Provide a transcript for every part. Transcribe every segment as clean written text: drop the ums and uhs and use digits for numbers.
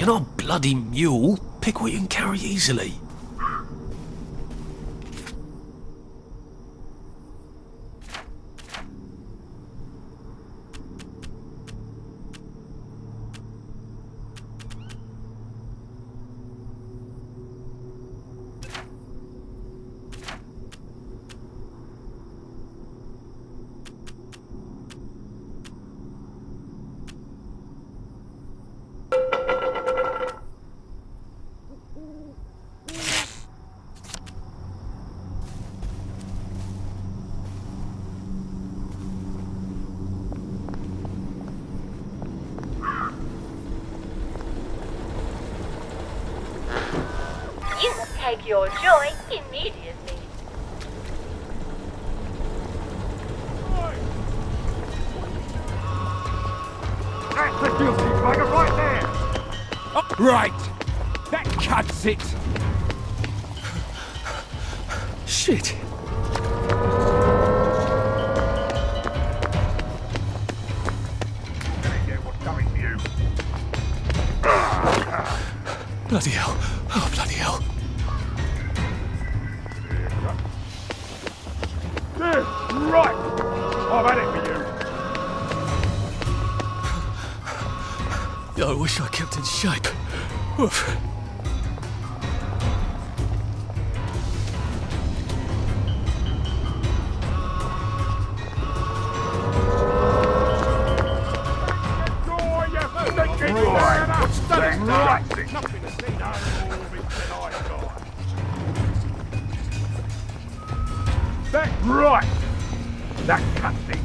You're not a bloody mule. Pick what you can carry easily. You will take your joy immediately. That's the guilty bugger right there. Oh, right. That cuts it. Shit. Get what's coming to you. Bloody hell. Oh, bloody hell. There, right. I've had it for you. I wish I kept in shape. Oof. Nothing to see no more of it than I got. That's right. That cuts it.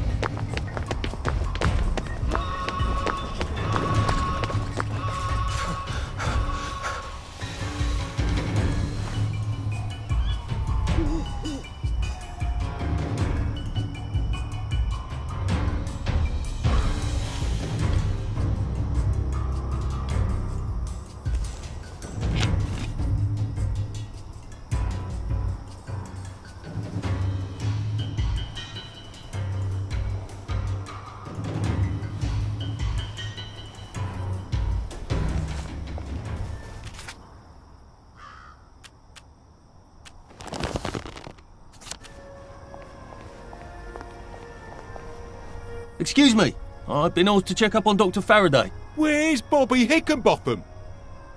Excuse me. I've been asked to check up on Dr. Faraday. Where's Bobby Hickenbotham?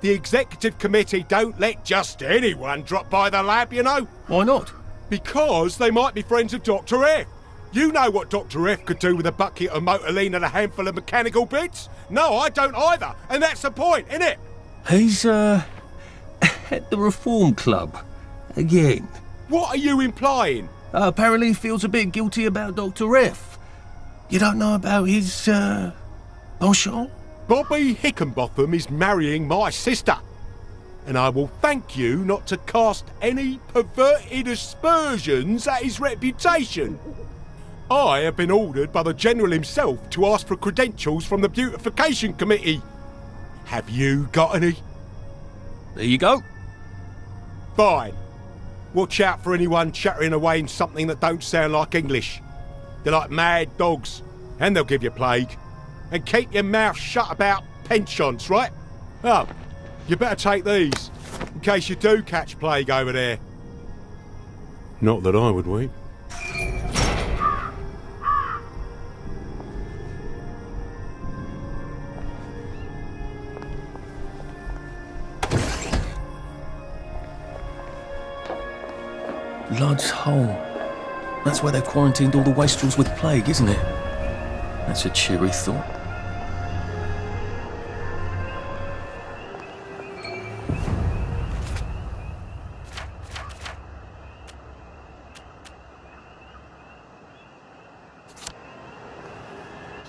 The executive committee don't let just anyone drop by the lab, you know. Why not? Because they might be friends of Dr. F. You know what Dr. F could do with a bucket of motorline and a handful of mechanical bits? No, I don't either. And that's the point, innit? He's, at the Reform Club. Again. What are you implying? Apparently he feels a bit guilty about Dr. F. You don't know about his, penchant? Bobby Hickenbotham is marrying my sister. And I will thank you not to cast any perverted aspersions at his reputation. I have been ordered by the General himself to ask for credentials from the Beautification Committee. Have you got any? There you go. Fine. Watch out for anyone chattering away in something that don't sound like English. They're like mad dogs, and they'll give you plague. And keep your mouth shut about pensions, right? Oh, you better take these, in case you do catch plague over there. Not that I would wait. Lud's Hole. That's where they've quarantined all the wastrels with plague, isn't it? That's a cheery thought.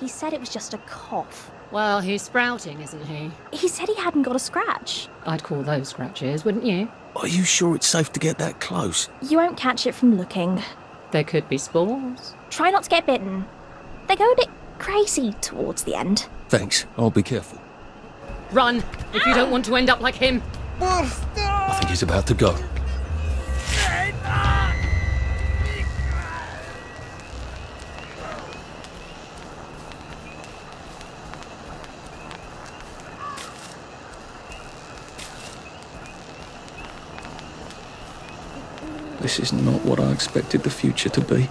He said it was just a cough. Well, he's sprouting, isn't he? He said he hadn't got a scratch. I'd call those scratches, wouldn't you? Are you sure it's safe to get that close? You won't catch it from looking. There could be spores. Try not to get bitten. They go a bit crazy towards the end. Thanks, I'll be careful. Run, if you don't want to end up like him. I think he's about to go. This is not what I expected the future to be.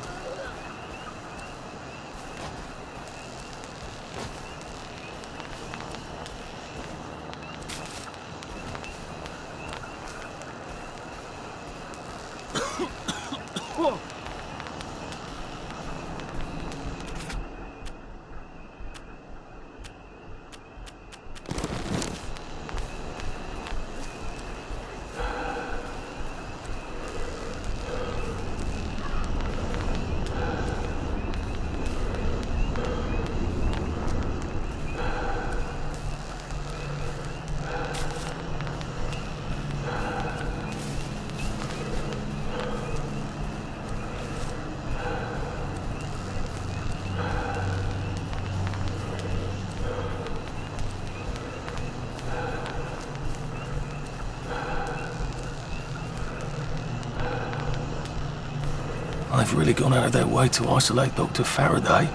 They've really gone out of their way to isolate Dr. Faraday.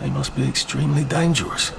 They must be extremely dangerous.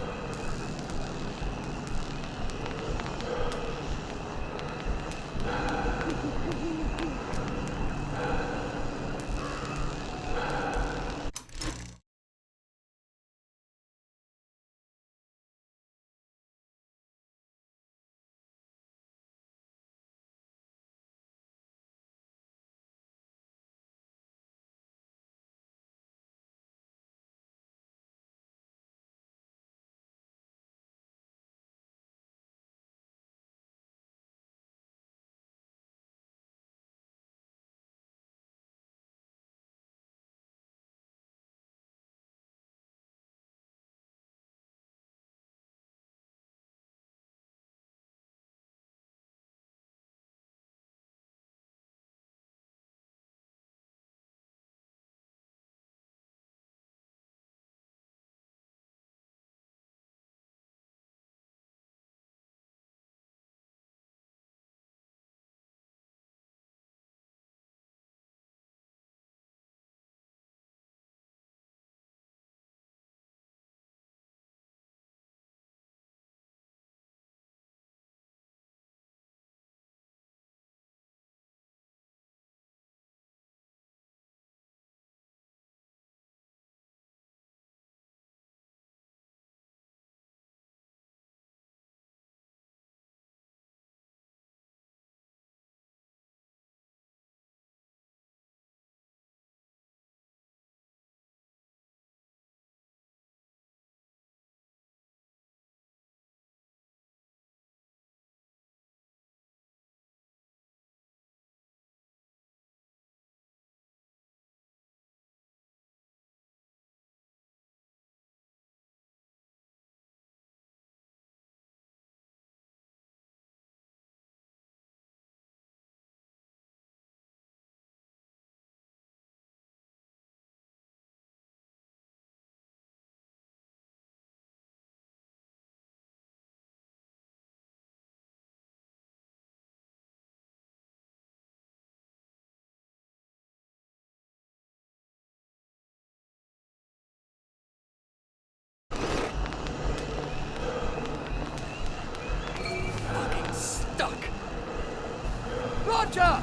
Roger!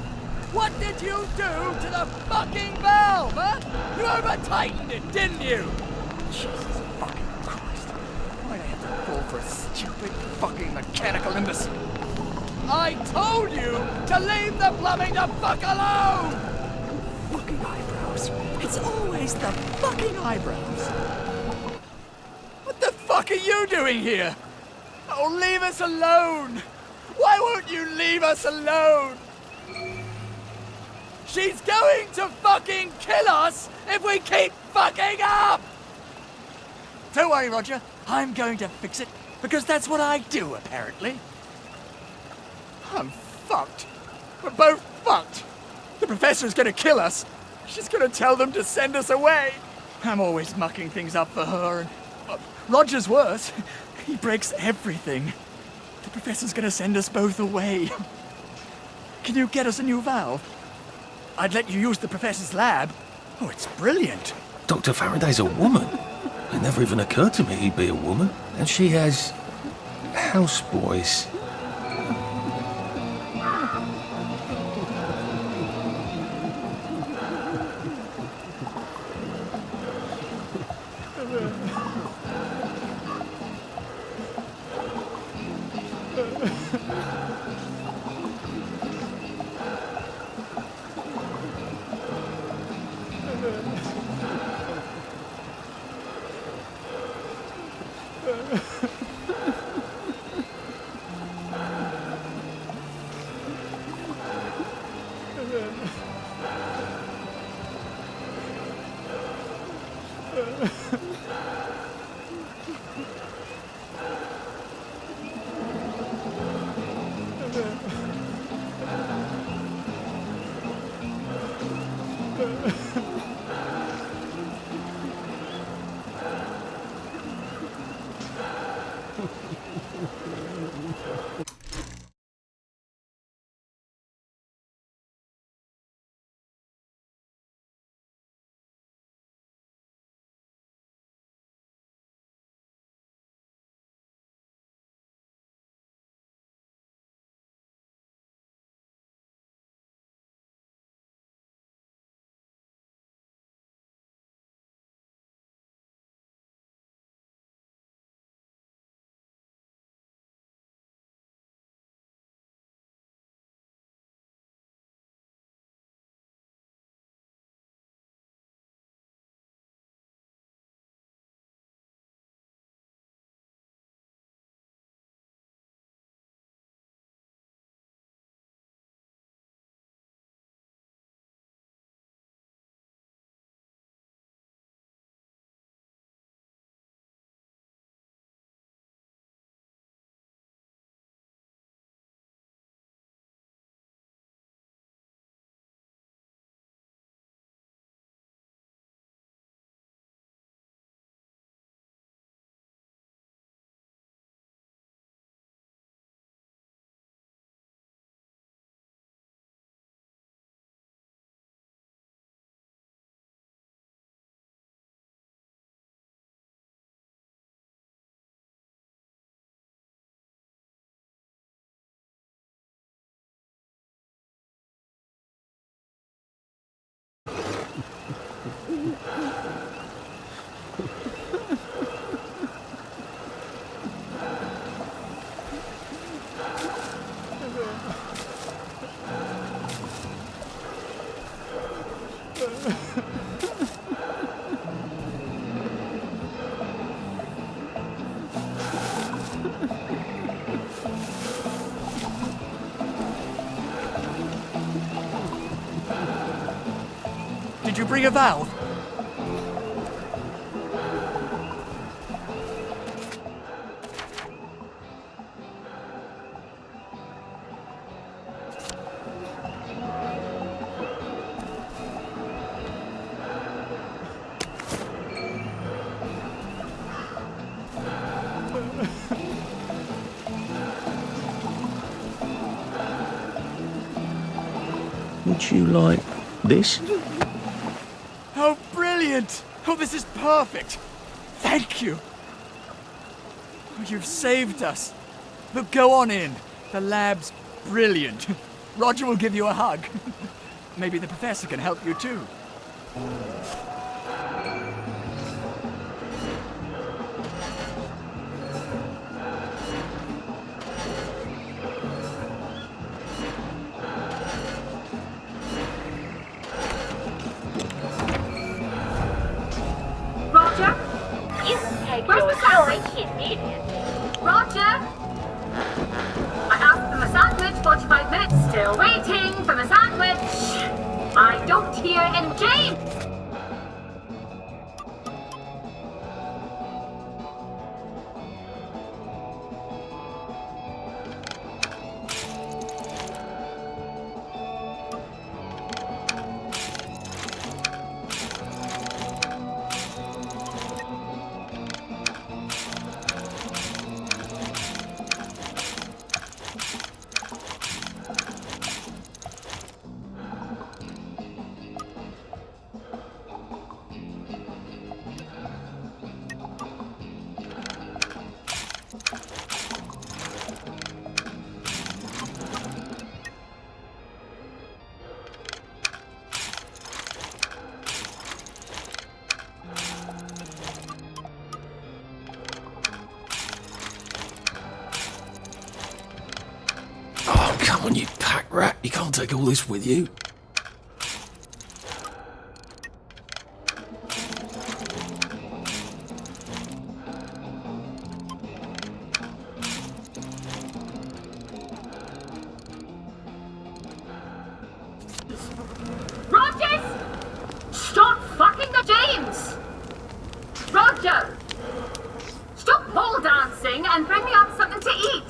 What did you do to the fucking valve, huh? You over-tightened it, didn't you? Jesus fucking Christ. Why'd I have to fall for a stupid fucking mechanical imbecile? I told you to leave the plumbing the fuck alone! Fucking eyebrows. It's always the fucking eyebrows. What the fuck are you doing here? Oh, leave us alone! Why won't you leave us alone? She's going to fucking kill us if we keep fucking up! Don't worry, Roger. I'm going to fix it, because that's what I do, apparently. I'm fucked. We're both fucked. The professor's gonna kill us. She's gonna tell them to send us away. I'm always mucking things up for her, and Roger's worse. He breaks everything. The professor's gonna send us both away. Can you get us a new valve? I'd let you use the professor's lab. Oh, it's brilliant. Dr. Faraday's a woman. It never even occurred to me he'd be a woman. And she has houseboys. Did you bring a valve? Would you like this? Oh, brilliant! Oh, this is perfect! Thank you! Oh, you've saved us. Look, go on in. The lab's brilliant. Roger will give you a hug. Maybe the professor can help you too. Roger? You take your joy immediately. Roger! I asked for my sandwich, 45 minutes, still waiting for my sandwich. I don't hear any James! Oh, come on, you pack rat. You can't take all this with you. Rogers! Stop fucking the James! Roger! Stop pole dancing and bring me up something to eat!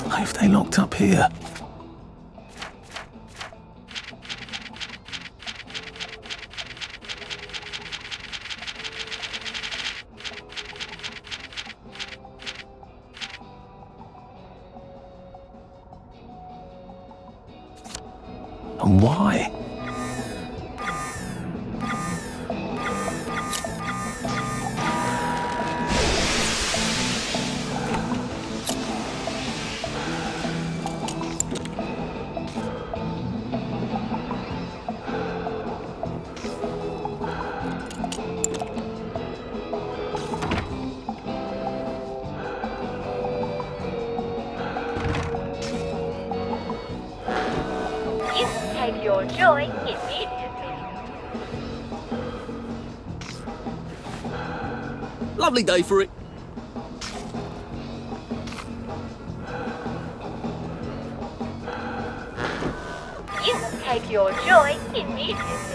What if they locked up here? And why? You take your joy immediately. Lovely day for it. You take your joy immediately.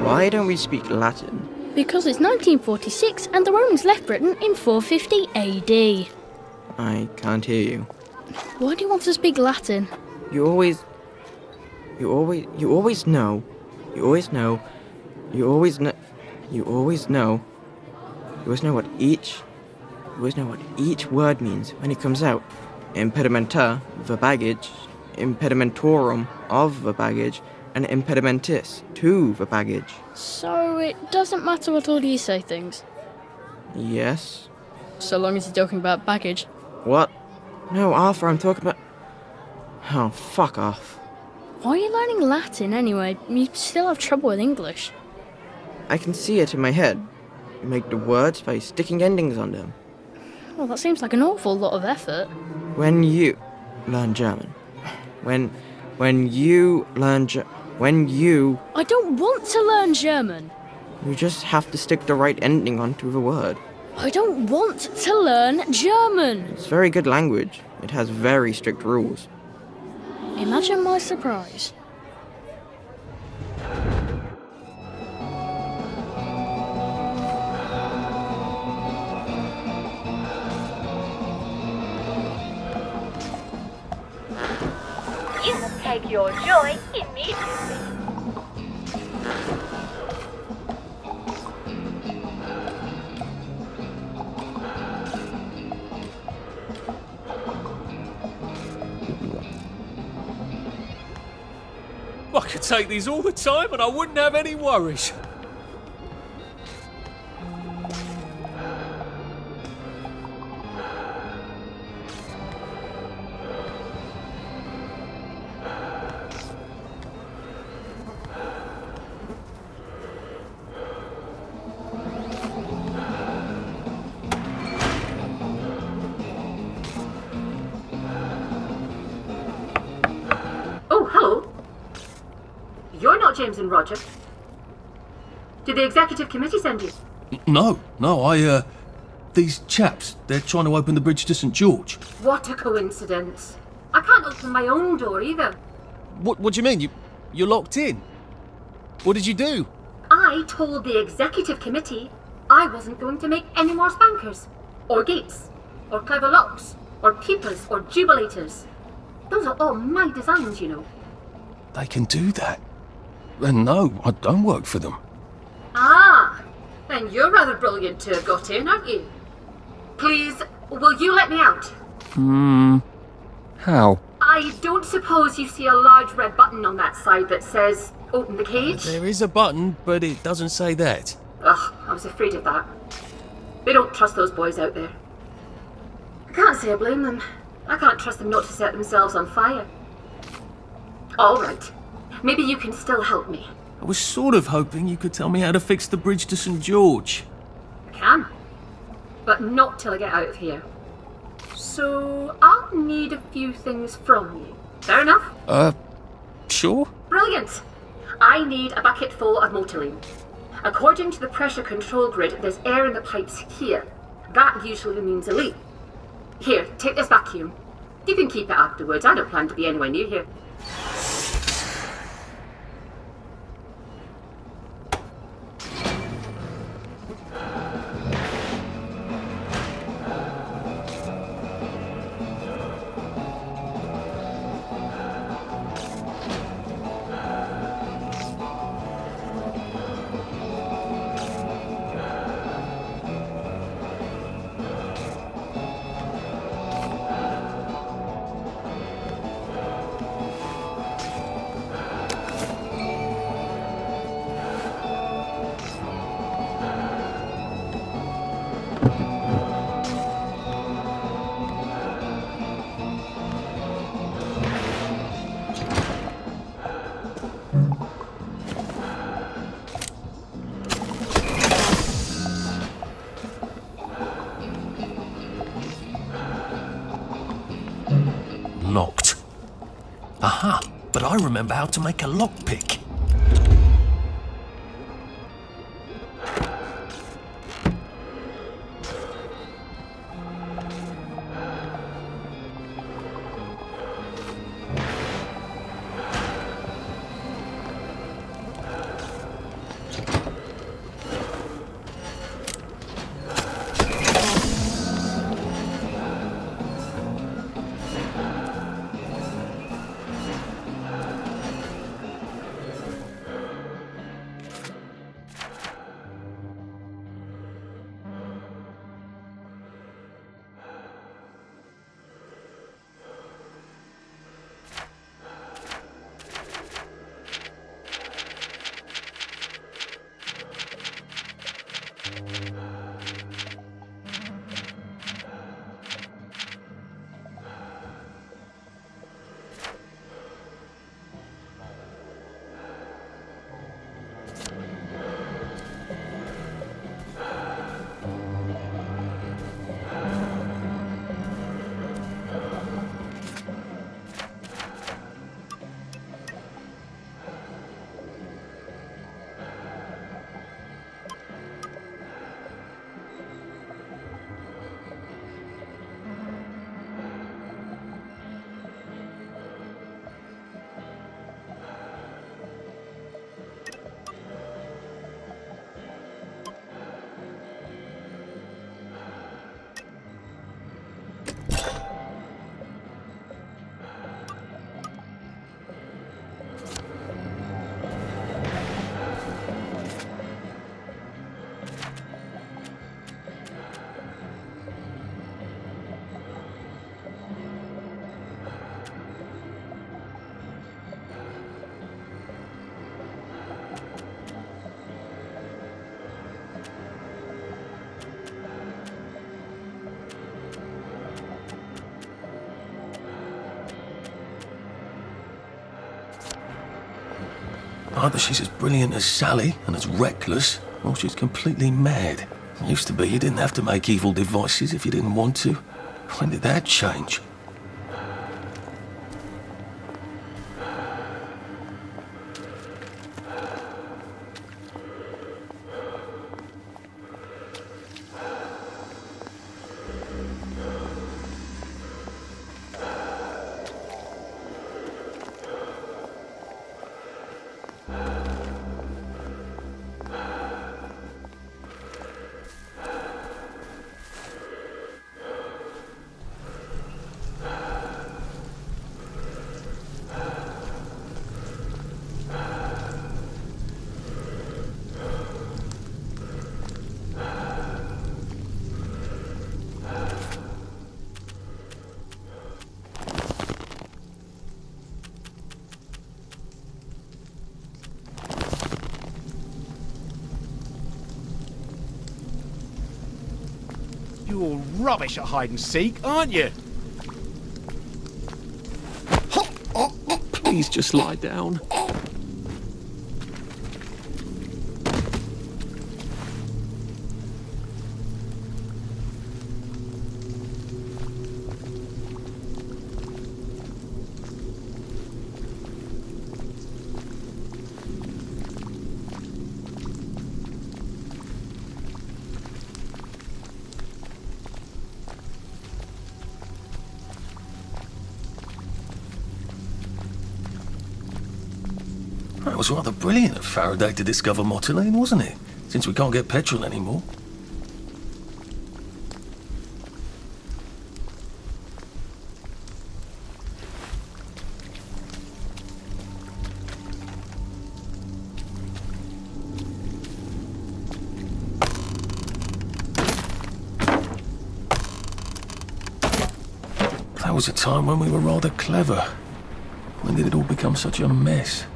Why don't we speak Latin? Because it's 1946 and the Romans left Britain in 450 AD. I can't hear you. Why do you want to speak Latin? You always know what each word means when it comes out. Impedimenta, the baggage, impedimentorum of the baggage and impedimentis to the baggage. So it doesn't matter what order you say things, Yes? so long as you're talking about baggage. What? No, Arthur, I'm talking about... Oh, fuck off. Why are you learning Latin anyway? You still have trouble with English. I can see it in my head. You make the words by sticking endings on them. Well, that seems like an awful lot of effort. When you learn German. When you learn when you... I don't want to learn German. You just have to stick the right ending onto the word. I don't want to learn German. It's very good language. It has very strict rules. Imagine my surprise. You will take your joy immediately. I could take these all the time and I wouldn't have any worries. Oh, hello. You're not James and Roger. Did the executive committee send you? No, these chaps, they're trying to open the bridge to St. George. What a coincidence. I can't open my own door either. What do you mean? You're locked in? What did you do? I told the executive committee I wasn't going to make any more spankers, or gates, or clever locks, or peepers, or jubilators. Those are all my designs, you know. They can do that. And no, I don't work for them. Ah, then you're rather brilliant to have got in, aren't you? Please, will you let me out? How? I don't suppose you see a large red button on that side that says open the cage? There is a button, but it doesn't say that. Ugh, I was afraid of that. They don't trust those boys out there. I can't say I blame them. I can't trust them not to set themselves on fire. All right. Maybe you can still help me. I was sort of hoping you could tell me how to fix the bridge to St. George. I can. But not till I get out of here. So I'll need a few things from you. Fair enough? Sure? Brilliant. I need a bucket full of Motoline. According to the pressure control grid, there's air in the pipes here. That usually means a leak. Here, take this vacuum. You can keep it afterwards. I don't plan to be anywhere near here. Locked. Aha, but I remember how to make a lockpick. Either she's as brilliant as Sally and as reckless, or she's completely mad. It used to be you didn't have to make evil devices if you didn't want to. When did that change? You're rubbish at hide and seek, aren't you? Please just lie down. It was rather brilliant of Faraday to discover Motiline, wasn't it? Since we can't get petrol anymore. That was a time when we were rather clever. When did it all become such a mess?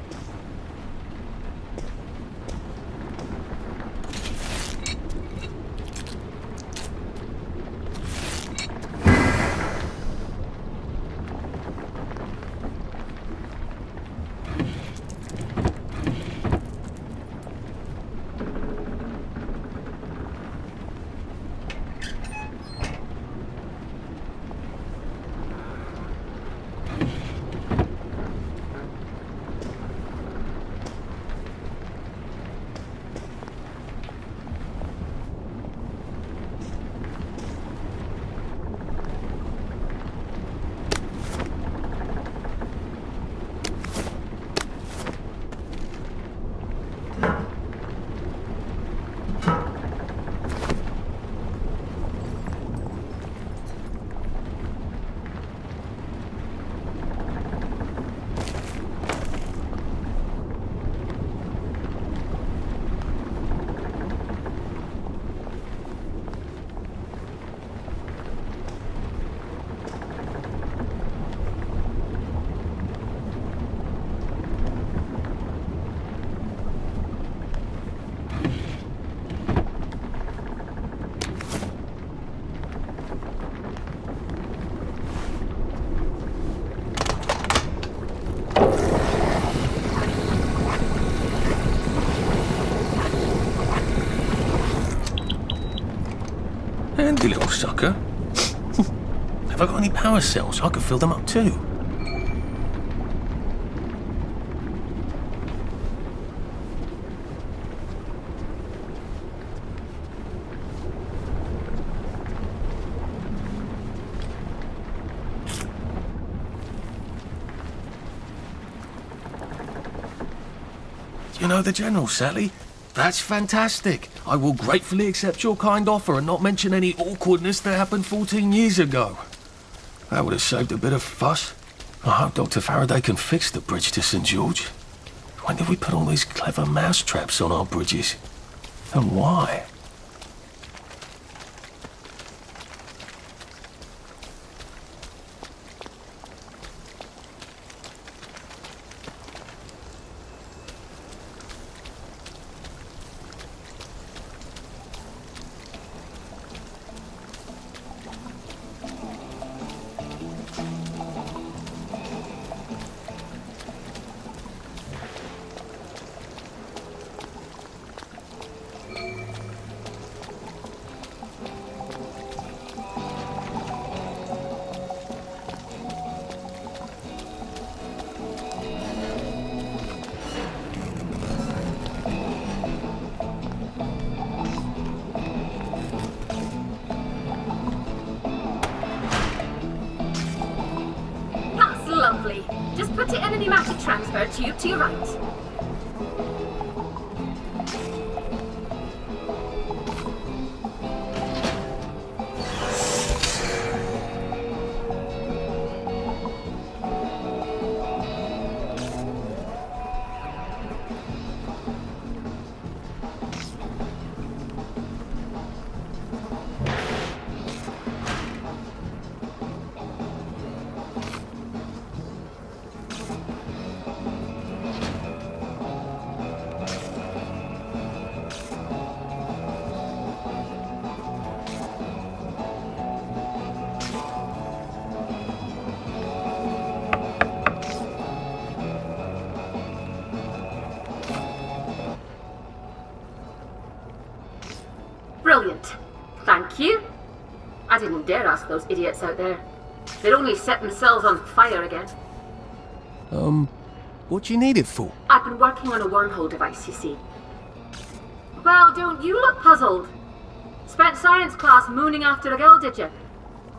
Handy little sucker. Have I got any power cells? I could fill them up too. You know the General, Sally? That's fantastic. I will gratefully accept your kind offer and not mention any awkwardness that happened 14 years ago. That would have saved a bit of fuss. I hope Dr. Faraday can fix the bridge to St. George. When did we put all these clever mouse traps on our bridges? And why? That's lovely. Just put it in a pneumatic transfer tube to your right. Brilliant. Thank you. I didn't dare ask those idiots out there. They'd only set themselves on fire again. What do you need it for? I've been working on a wormhole device, you see. Well, don't you look puzzled? Spent science class mooning after a girl, did you?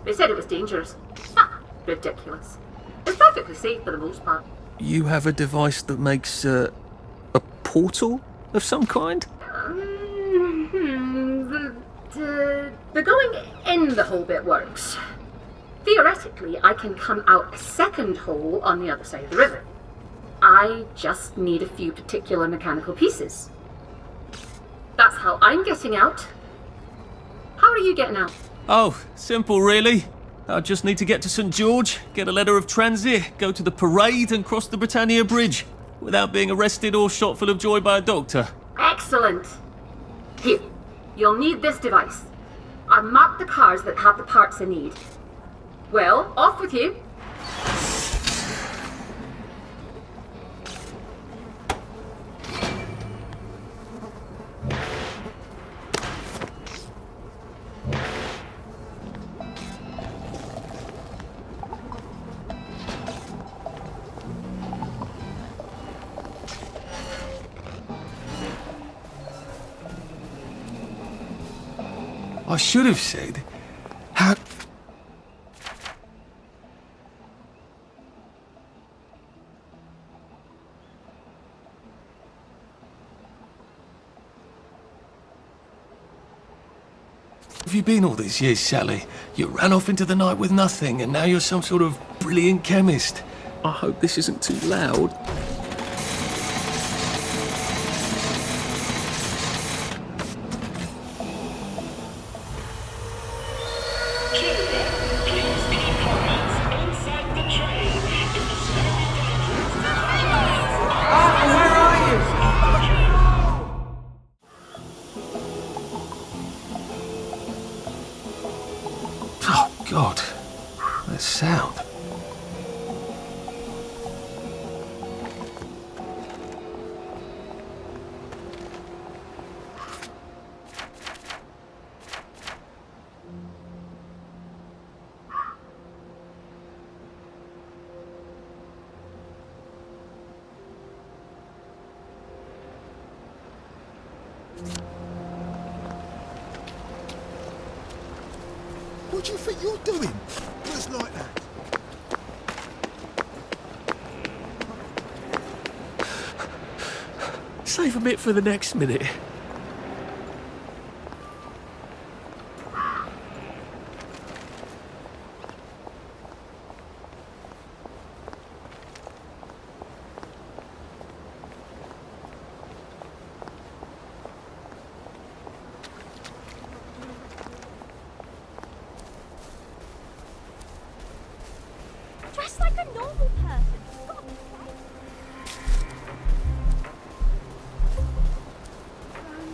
They said it was dangerous. Ah, ridiculous. It's perfectly safe for the most part. You have a device that makes, a portal of some kind? The going in the hole bit works. Theoretically, I can come out a second hole on the other side of the river. I just need a few particular mechanical pieces. That's how I'm getting out. How are you getting out? Oh, simple really. I just need to get to St. George, get a letter of transit, go to the parade and cross the Britannia Bridge without being arrested or shot full of joy by a doctor. Excellent. Here, you'll need this device. I've marked the cars that have the parts I need. Well, off with you. I should have said, how... Have you been all these years, Sally? You ran off into the night with nothing, and now you're some sort of brilliant chemist. I hope this isn't too loud. Oh, God. That sound. What do you think you're doing? Just like that. Save a bit for the next minute. Dress like a normal person. Stop.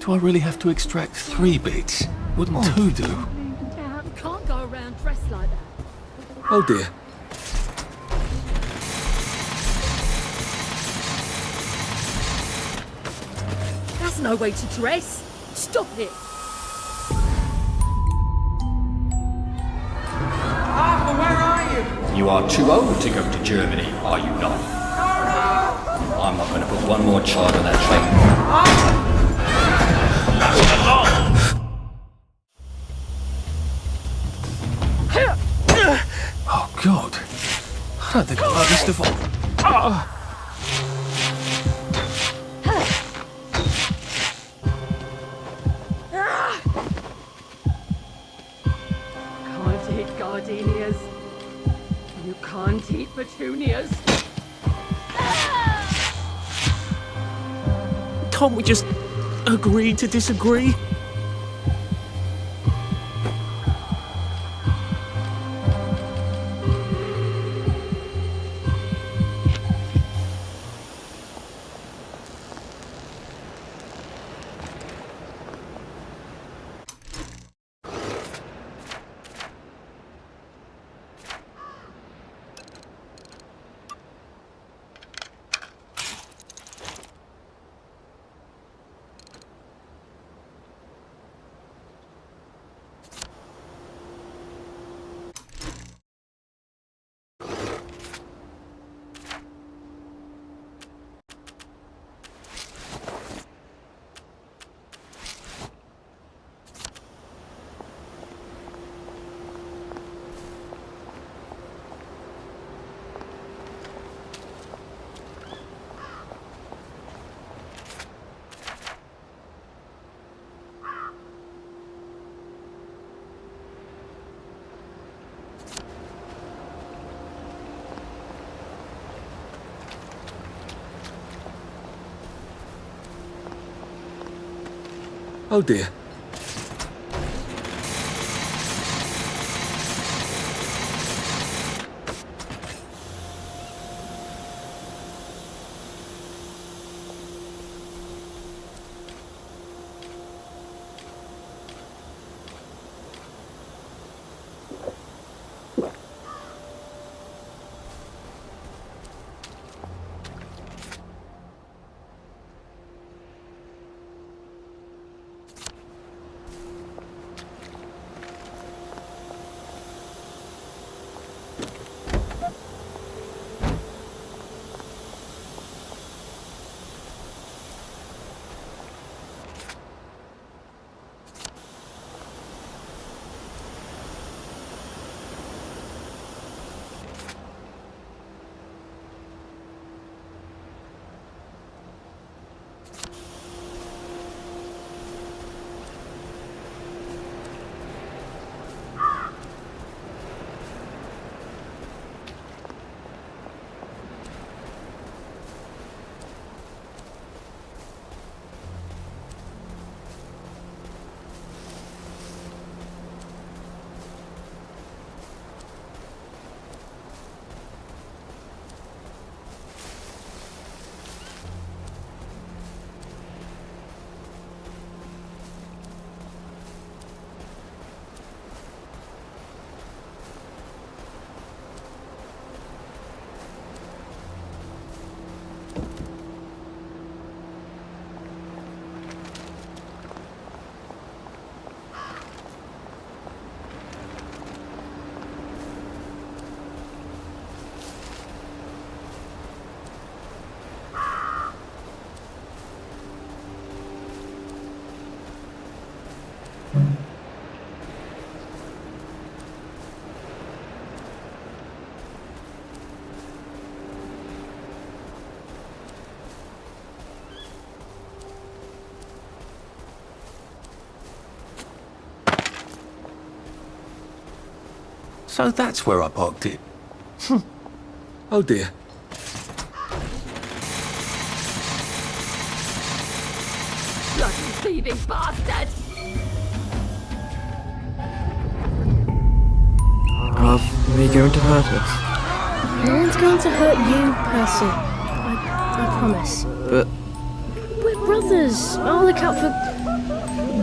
Do I really have to extract 3 bits? Wouldn't 2 do? You can't go around dressed like that. Oh dear. That's no way to dress. Stop it. Arthur, where are you? You are too old to go to Germany, are you not? I'm not going to put one more child on that train. Oh God. I don't think I like this device. Can't eat gardenias. You can't eat petunias. Can't we just agree to disagree? Oh dear. So that's where I parked it. Oh dear. Bloody thieving bastard! Are they going to hurt us? No one's going to hurt you, Percy. I promise. But We're brothers. I'll look out for...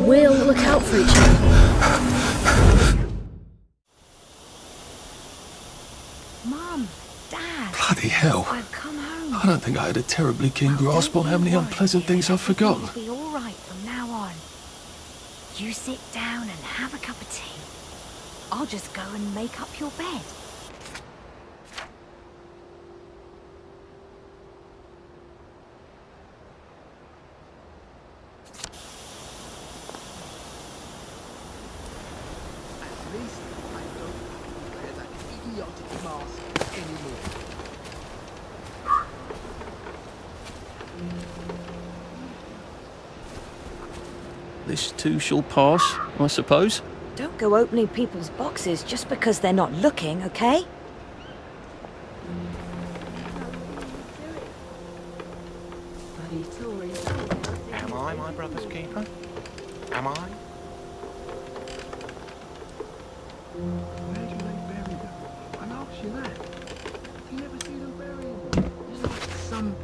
We'll look out for each other. Mum, Dad, Bloody hell. I've come home. I don't think I had a terribly keen grasp on how many unpleasant things I've forgotten. It'll be all right from now on. You sit down and have a cup of tea. I'll just go and make up your bed. At least I don't wear that idiotic mask anymore. This too shall pass, I suppose. Don't go opening people's boxes just because they're not looking, okay? Am I my brother's keeper? Am I? Where do they bury them? I asked you that. You never see them burying them. It's like some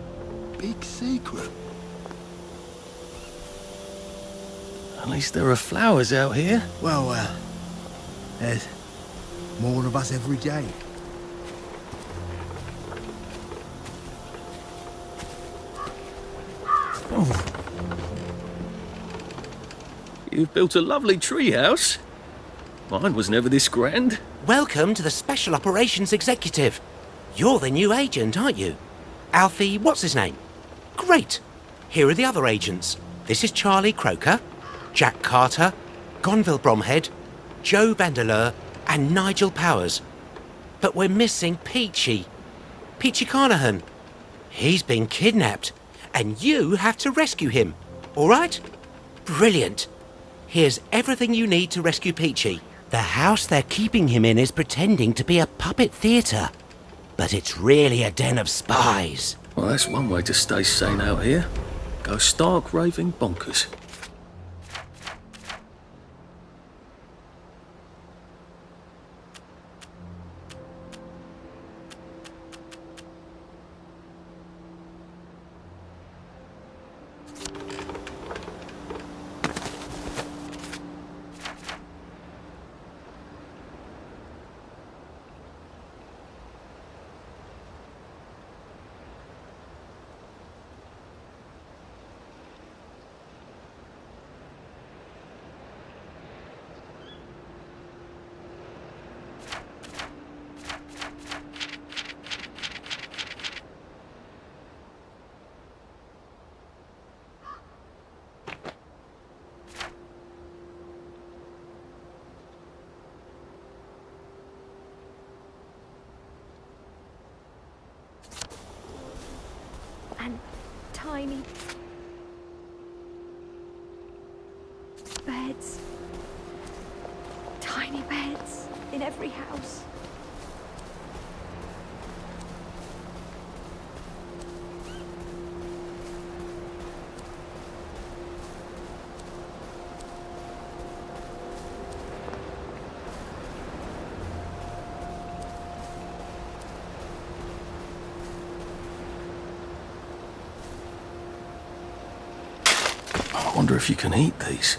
big secret. At least there are flowers out here. Well, there's more of us every day. You've built a lovely treehouse. Mine was never this grand. Welcome to the Special Operations Executive. You're the new agent, aren't you? Alfie, what's his name? Great. Here are the other agents. This is Charlie Croker, Jack Carter, Gonville Bromhead, Joe Vandeleur, and Nigel Powers. But we're missing Peachy. Peachy Carnahan. He's been kidnapped, and you have to rescue him. All right? Brilliant. Here's everything you need to rescue Peachy. The house they're keeping him in is pretending to be a puppet theatre, but it's really a den of spies. Well, that's one way to stay sane out here. Go stark raving bonkers. And tiny beds. Tiny beds in every house. I wonder if you can eat these.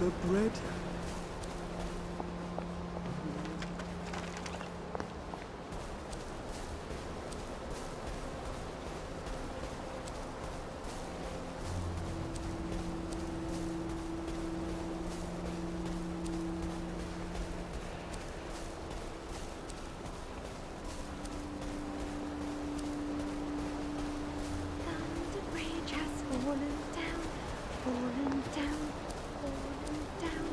the bread. The bridge has fallen down, fallen down, fallen down.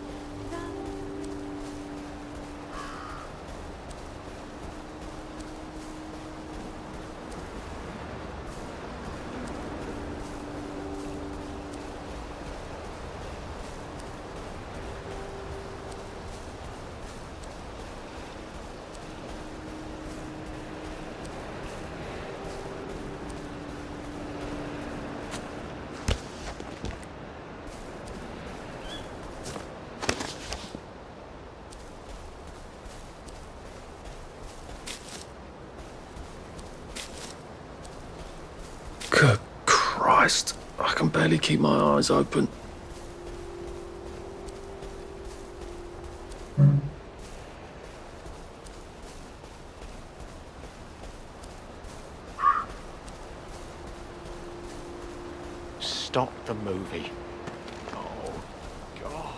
Good Christ, I can barely keep my eyes open. Stop the movie. Oh, God.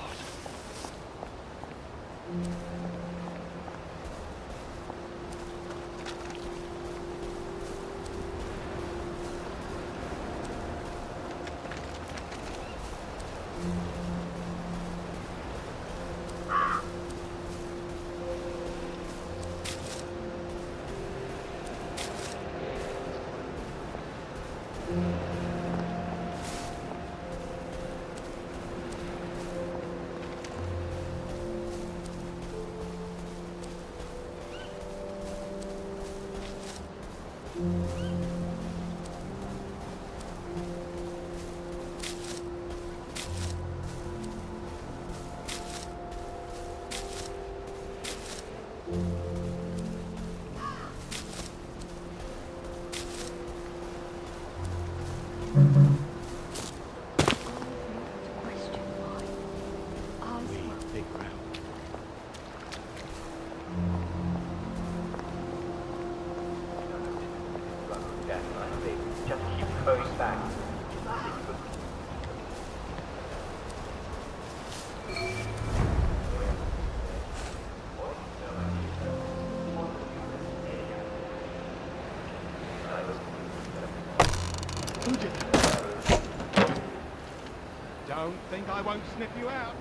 Don't think I won't sniff you out.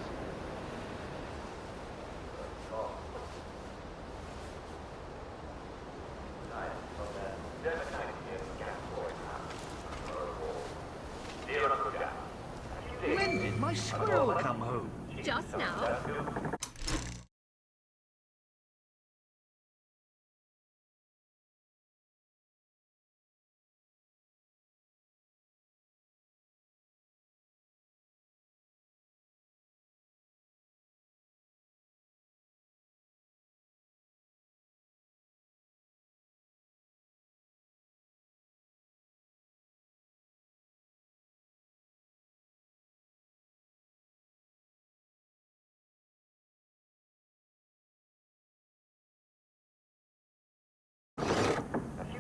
When did my squirrel come home? Just now.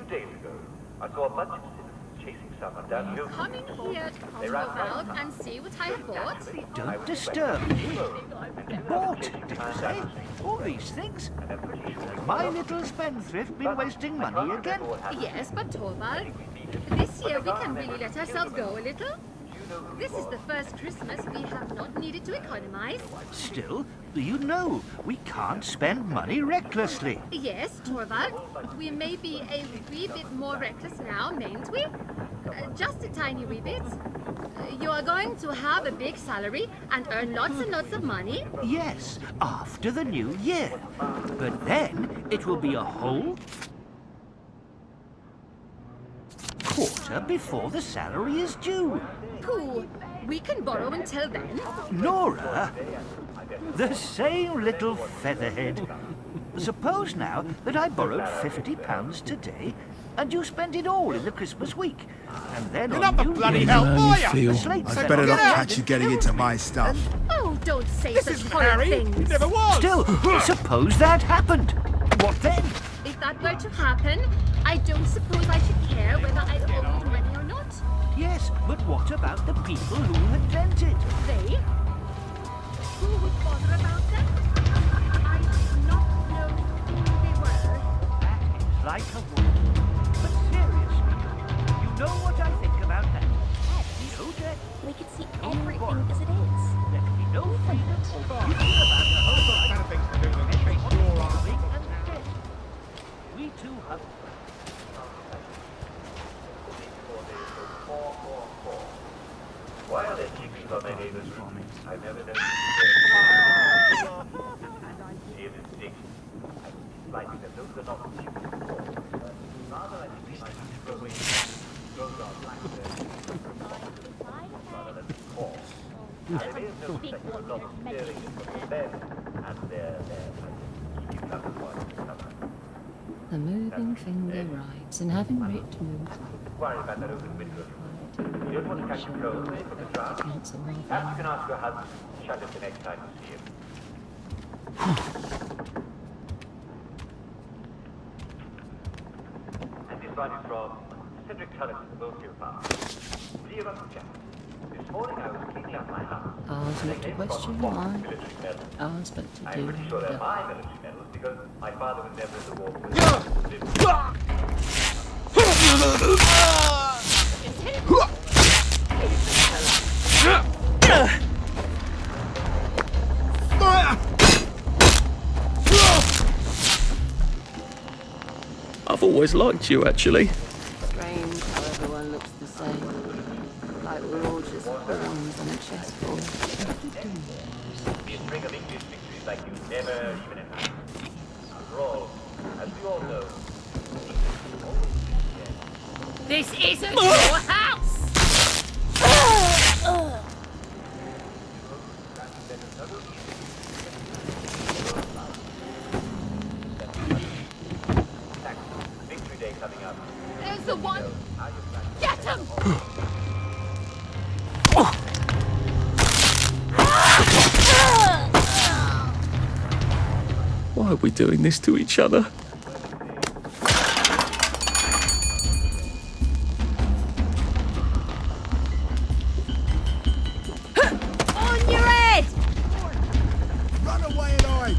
Days ago, I saw a bunch of citizens chasing someone down Hill. Come in here to Commonwealth and see what I have bought. Don't disturb me. Bought, did you say? All these things? My little spendthrift been wasting money again? Yes, but Torvald, this year we can really let ourselves go a little. This is the first Christmas we have not needed to economize. Still, you know, we can't spend money recklessly. Yes, Torvald, we may be a wee bit more reckless now, mayn't we? Just a tiny wee bit. You are going to have a big salary and earn lots and lots of money. Yes, after the new year. But then it will be a whole quarter before the salary is due. Pooh, we can borrow until then. Nora, the same little featherhead. Suppose now that I borrowed £50 today, and you spend it all in the Christmas week. And then You're on not the New bloody Year's, help, are the you? slates I'd are better not gone. catch you getting into my stuff. Oh, Don't say This such isn't horrid Harry. things. It never was. Still, suppose that happened. What then? If that were to happen, I don't suppose I should care whether I owe you money or not. Yes, but what about the people who had lent it? They? Who would bother about them? I did not know who they were. That is like a woman. But seriously, you know what I think about that. No debt, We can see everything as it is. there can be no freedom or future about the whole life. And debt. We too have. Why are there chickens on their neighbor's roof? I've never known. See if it's dick. It's like that those are not chickens. Rather, I think I should throw away those are black rather than horse. And there is no sex of love steering from them and their keep you covered while you recover. The moving finger rides and having writ moved. Worry about that open window. You don't want to catch a cold, eh, from the draft? Perhaps you can ask your husband to shut it the next time you see him. And this one is from Cedric Tullis of the Oakville Farm. Dear Uncle Jack, this morning I was cleaning up my house. Ours not to question why. Military medals. Ours but to I'm do. pretty sure they're my military medals because my father was never in the war with I've always liked you, actually. Strange how everyone looks the same. Like we're all just pawns on a chessboard. Be a string of English victories like you never even imagined. After all, as we all know, This isn't your house! Victory Day coming up. There's the one! Get him! Why are we doing this to each other? On your head! Run away and hide.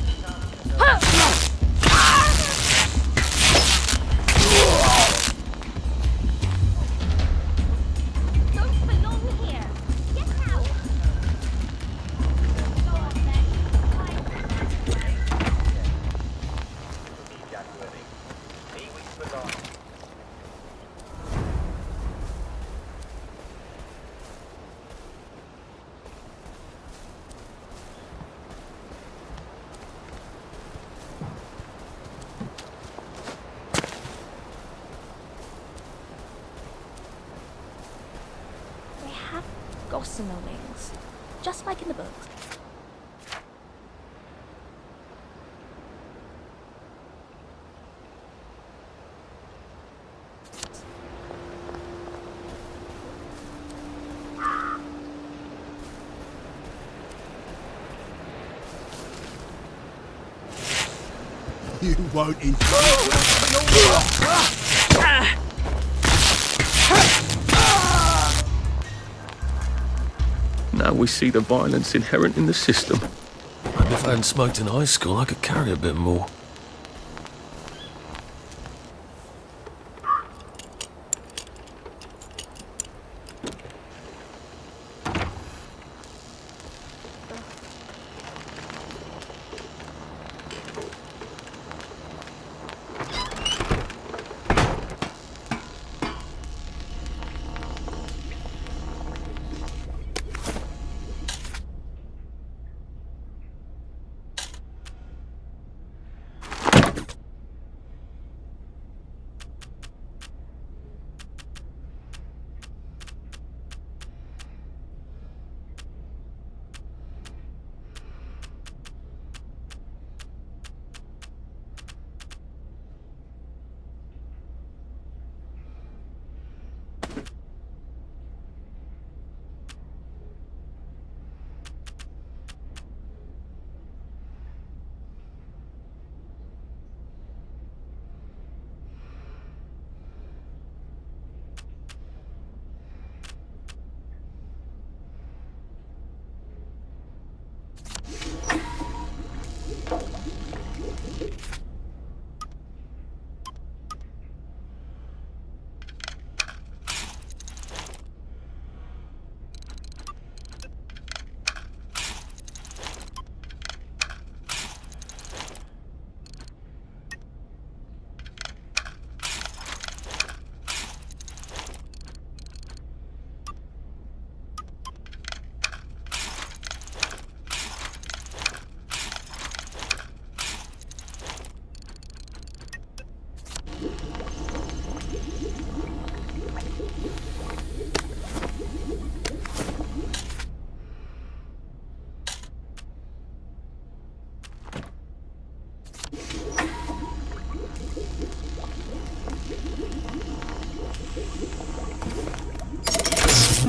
Don't belong here. Get out! They have gossamer wings, just like in the books. You won't Now we see the violence inherent in the system. And if I hadn't smoked in high school, I could carry a bit more.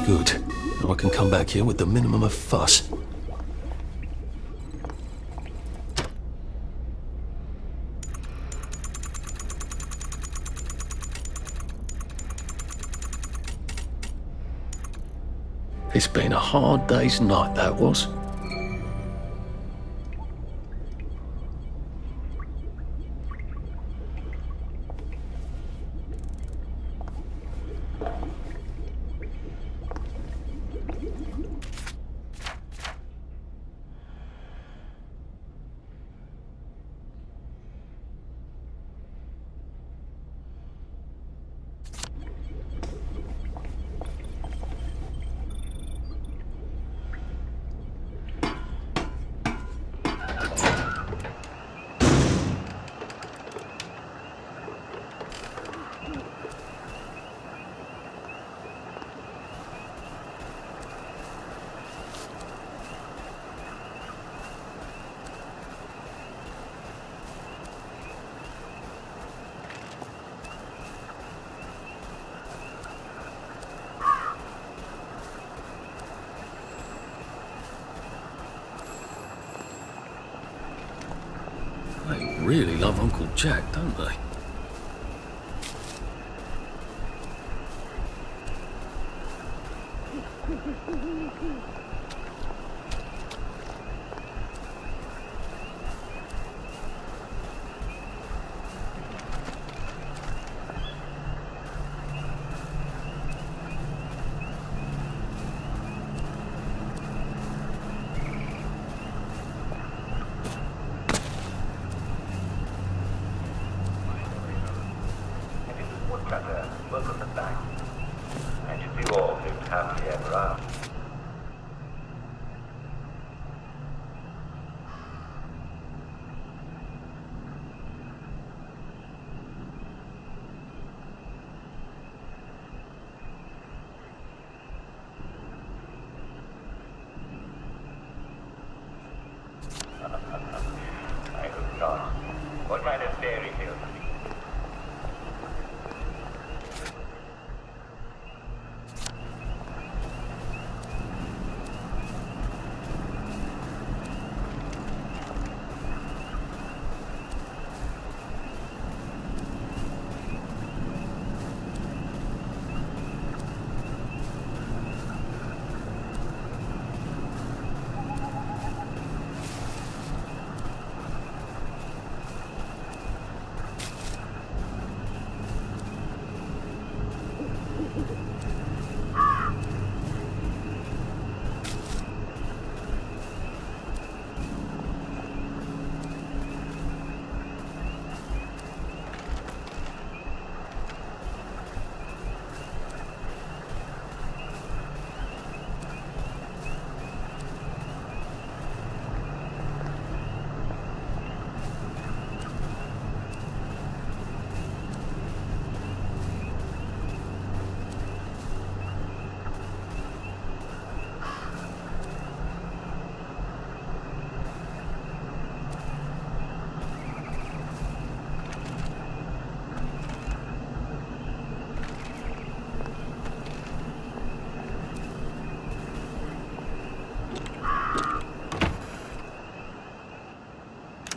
Good. Now I can come back here with the minimum of fuss. It's been a hard day's night, that was. They really love Uncle Jack, don't they? Woodcutter, welcome back. And if you all lived happily ever after. I hope not. What kind of fairy tale?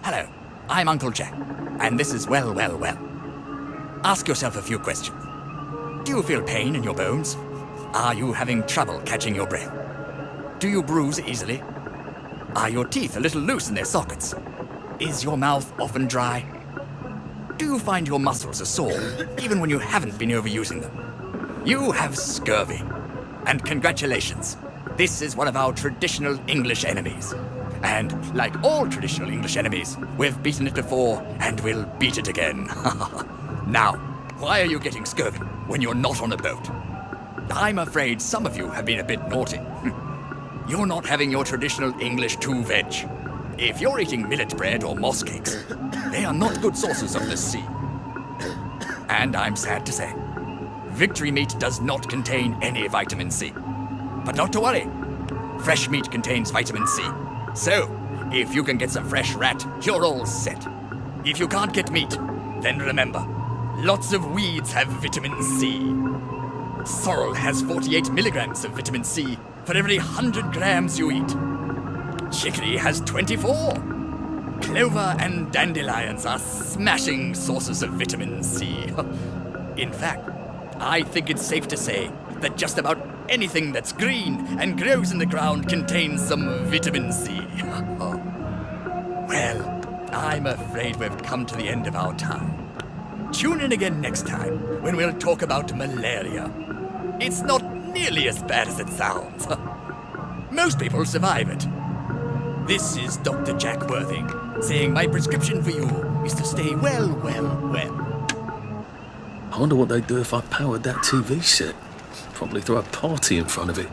Hello, I'm Uncle Jack, and this is Well, Well, Well. Ask yourself a few questions. Do you feel pain in your bones? Are you having trouble catching your breath? Do you bruise easily? Are your teeth a little loose in their sockets? Is your mouth often dry? Do you find your muscles are sore, even when you haven't been overusing them? You have scurvy. And congratulations, this is one of our traditional English enemies. And like all traditional English enemies, we've beaten it before and we'll beat it again. Now, why are you getting scurvy when you're not on a boat? I'm afraid some of you have been a bit naughty. You're not having your traditional English 2-veg. If you're eating millet bread or moss cakes, they are not good sources of the sea. And I'm sad to say, victory meat does not contain any vitamin C. But not to worry, fresh meat contains vitamin C. So, if you can get some fresh rat, you're all set. If you can't get meat, then remember, lots of weeds have vitamin C. Sorrel has 48 milligrams of vitamin C for every 100 grams you eat. Chicory has 24. Clover and dandelions are smashing sources of vitamin C. In fact, I think it's safe to say that just about anything that's green and grows in the ground contains some vitamin C. Well, I'm afraid we've come to the end of our time. Tune in again next time when we'll talk about malaria. It's not nearly as bad as it sounds. Most people survive it. This is Dr. Jack Worthing, saying my prescription for you is to stay well. I wonder what they'd do if I powered that TV set. Probably throw a party in front of it.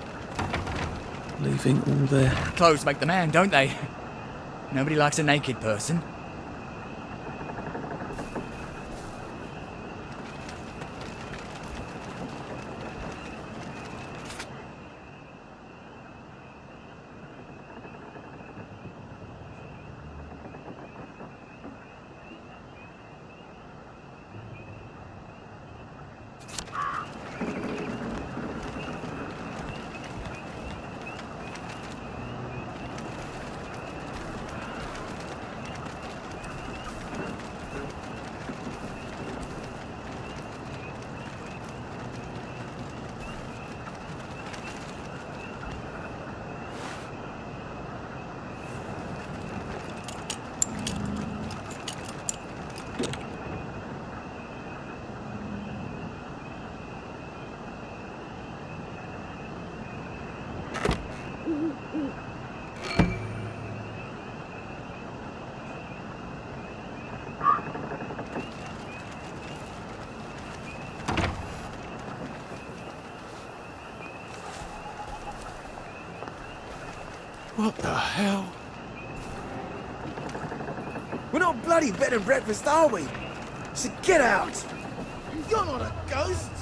Leaving all their... Clothes make the man, don't they? Nobody likes a naked person. What the hell? We're not bloody bed and breakfast, are we? So get out! You're not a ghost!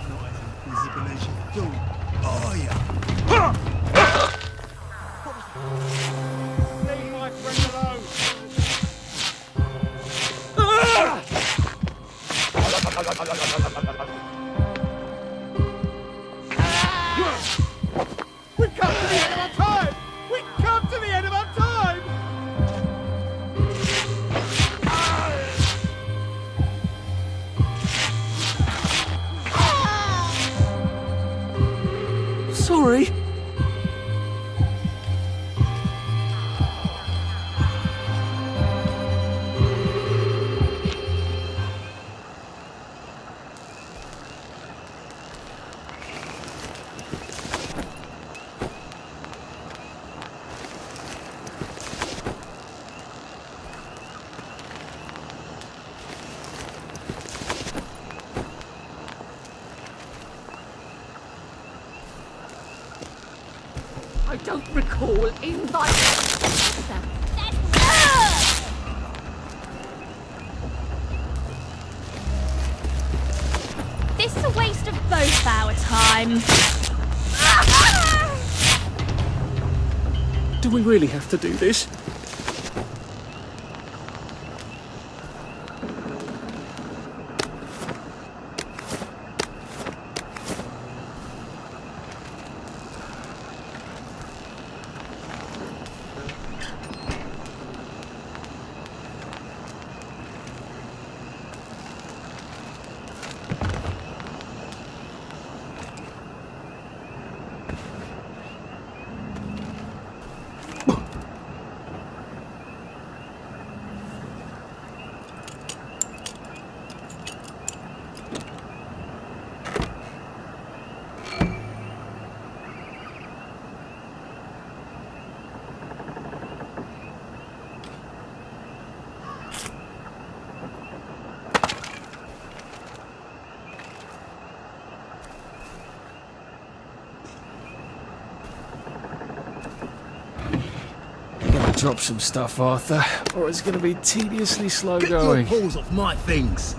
Not as invisible as you thought, are ya? Leave my friend alone! We've come to the end of our time! We've come to the end of our time! Sorry. I don't recall inviting. This is a waste of both our time. Do we really have to do this? Drop some stuff, Arthur, or it's going to be tediously slow going. Get your paws off my things!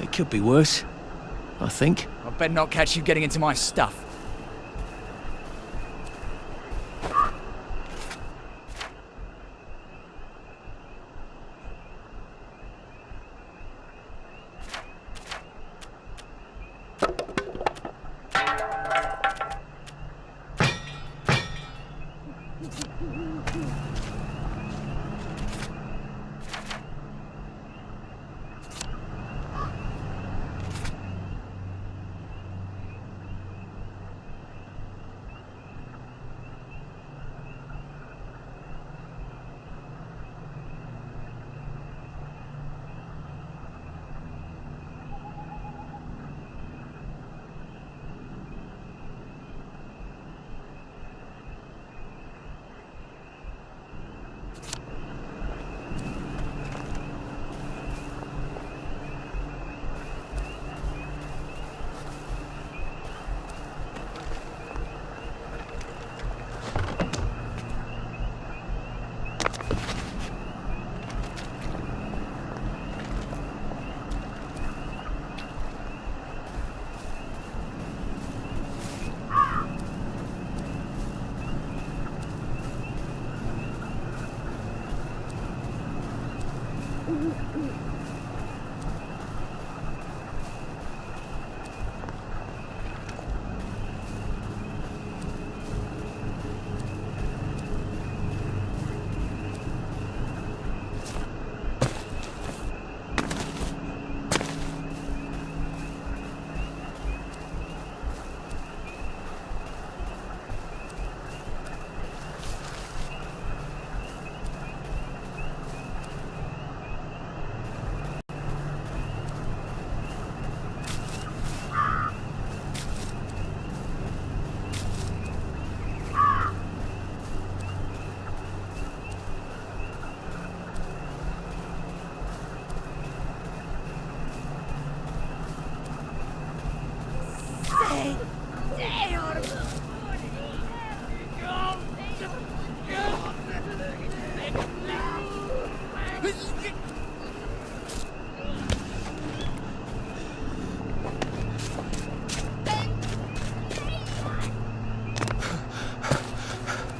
It could be worse, I think. I better not catch you getting into my stuff.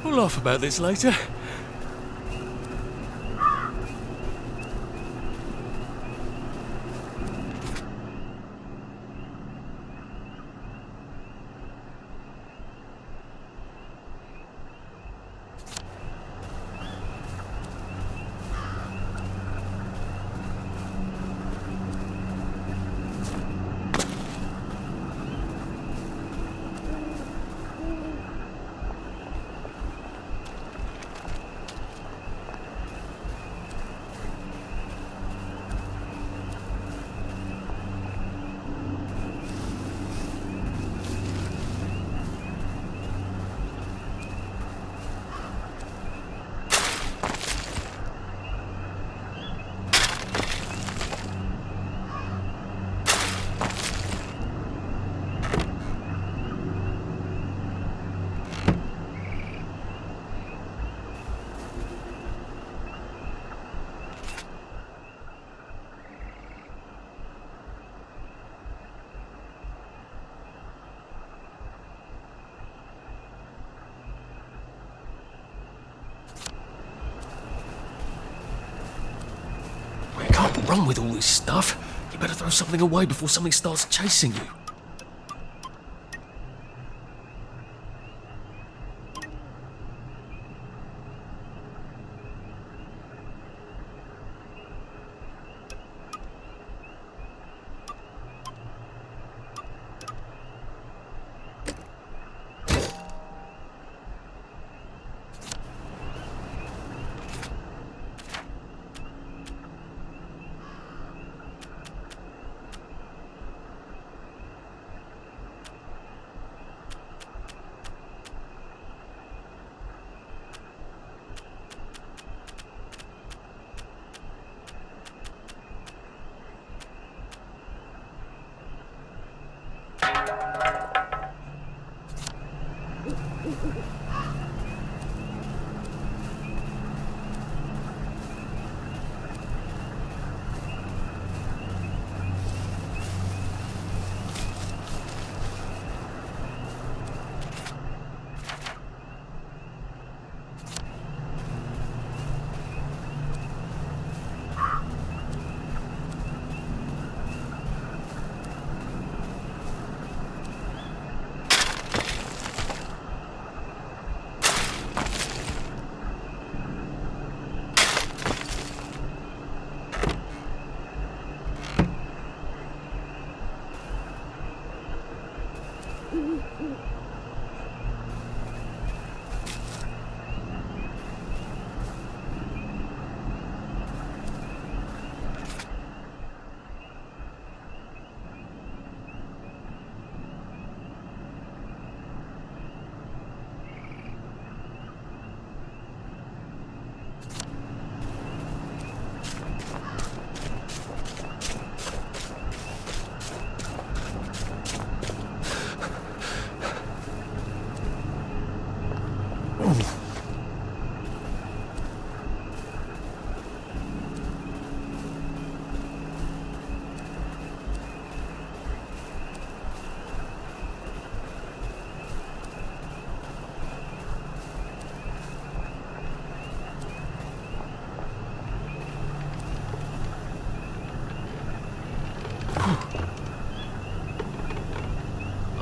We'll laugh about this later. Run with all this stuff. You better throw something away before something starts chasing you.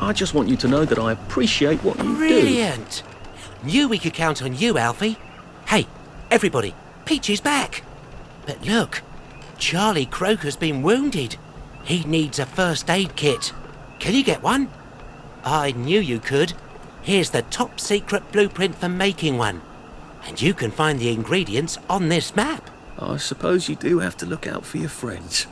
I just want you to know that I appreciate what you do. Brilliant! Knew we could count on you, Alfie. Hey, everybody, Peachy's back. But look, Charlie Croker's been wounded. He needs a first aid kit. Can you get one? I knew you could. Here's the top secret blueprint for making one. And you can find the ingredients on this map. I suppose you do have to look out for your friends.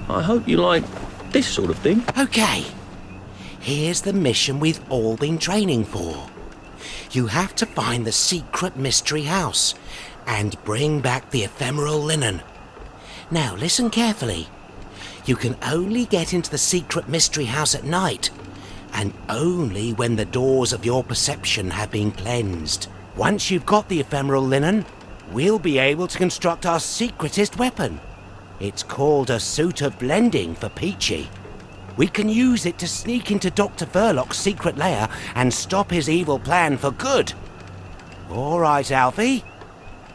I hope you like this sort of thing. Okay. Here's the mission we've all been training for. You have to find the secret mystery house and bring back the ephemeral linen. Now listen carefully. You can only get into the secret mystery house at night, and only when the doors of your perception have been cleansed. Once you've got the ephemeral linen, we'll be able to construct our secretest weapon. It's called a suit of blending for Peachy. We can use it to sneak into Dr. Verloc's secret lair and stop his evil plan for good. All right, Alfie.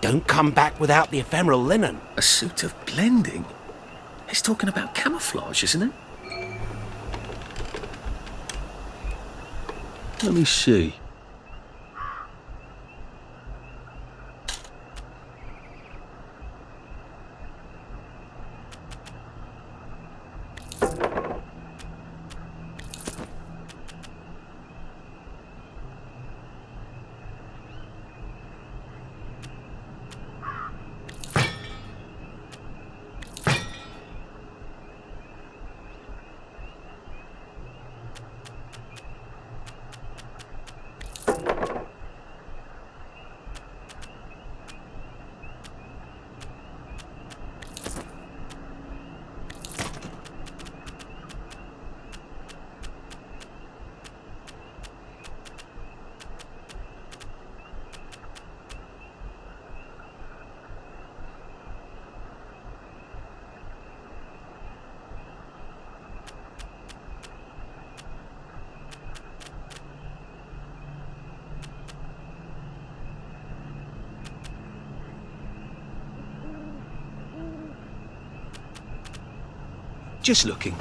Don't come back without the ephemeral linen. A suit of blending? He's talking about camouflage, isn't it? Let me see. Just looking.